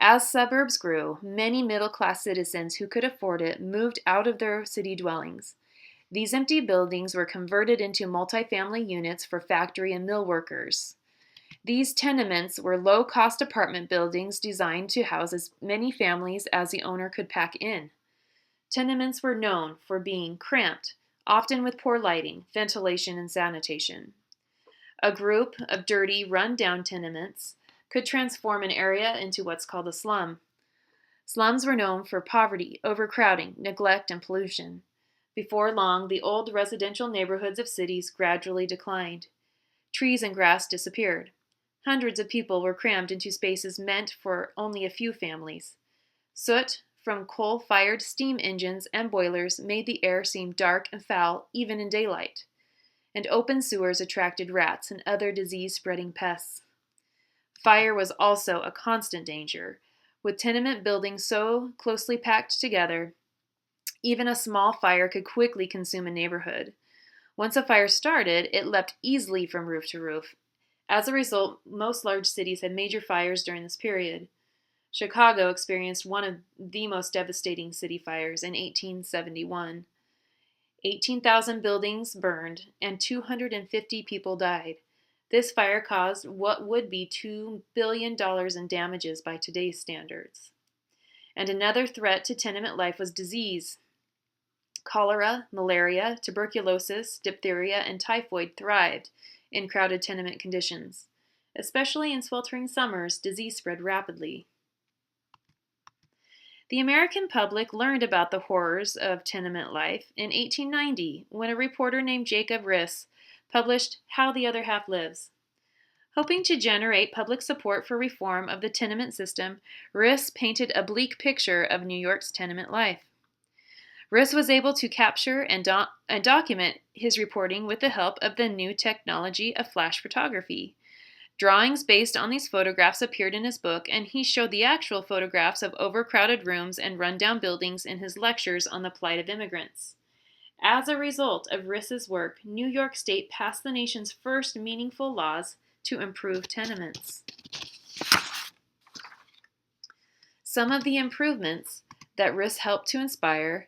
As suburbs grew, many middle-class citizens who could afford it moved out of their city dwellings. These empty buildings were converted into multifamily units for factory and mill workers. These tenements were low-cost apartment buildings designed to house as many families as the owner could pack in. Tenements were known for being cramped, often with poor lighting, ventilation, and sanitation. A group of dirty, run-down tenements could transform an area into what's called a slum. Slums were known for poverty, overcrowding, neglect, and pollution. Before long, the old residential neighborhoods of cities gradually declined. Trees and grass disappeared. Hundreds of people were crammed into spaces meant for only a few families. Soot from coal-fired steam engines and boilers made the air seem dark and foul even in daylight. And open sewers attracted rats and other disease-spreading pests. Fire was also a constant danger. With tenement buildings so closely packed together, even a small fire could quickly consume a neighborhood. Once a fire started, it leapt easily from roof to roof. As a result, most large cities had major fires during this period. Chicago experienced one of the most devastating city fires in 1871. 18,000 buildings burned and 250 people died. This fire caused what would be $2 billion in damages by today's standards. And another threat to tenement life was disease. Cholera, malaria, tuberculosis, diphtheria, and typhoid thrived in crowded tenement conditions. Especially in sweltering summers, disease spread rapidly. The American public learned about the horrors of tenement life in 1890 when a reporter named Jacob Riis published How the Other Half Lives. Hoping to generate public support for reform of the tenement system, Riis painted a bleak picture of New York's tenement life. Riis was able to capture and document his reporting with the help of the new technology of flash photography. Drawings based on these photographs appeared in his book, and he showed the actual photographs of overcrowded rooms and rundown buildings in his lectures on the plight of immigrants. As a result of Riis's work, New York State passed the nation's first meaningful laws to improve tenements. Some of the improvements that Riis helped to inspire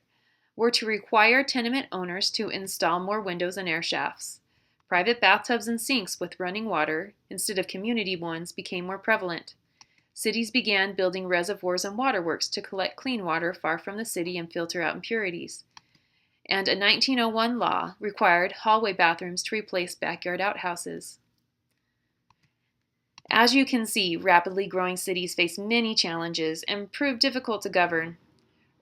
were to require tenement owners to install more windows and air shafts. Private bathtubs and sinks with running water, instead of community ones, became more prevalent. Cities began building reservoirs and waterworks to collect clean water far from the city and filter out impurities. And a 1901 law required hallway bathrooms to replace backyard outhouses. As you can see, rapidly growing cities faced many challenges and proved difficult to govern.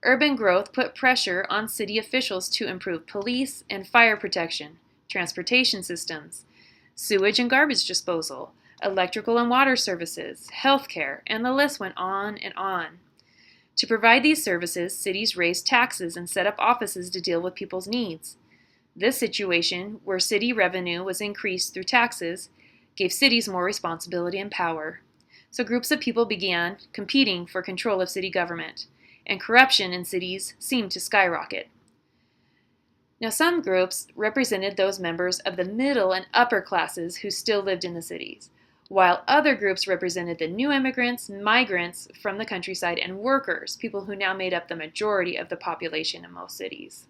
Urban growth put pressure on city officials to improve police and fire protection, transportation systems, sewage and garbage disposal, electrical and water services, healthcare, and the list went on and on. To provide these services, cities raised taxes and set up offices to deal with people's needs. This situation, where city revenue was increased through taxes, gave cities more responsibility and power. So groups of people began competing for control of city government, and corruption in cities seemed to skyrocket. Now, some groups represented those members of the middle and upper classes who still lived in the cities, while other groups represented the new immigrants, migrants from the countryside, and workers, people who now made up the majority of the population in most cities.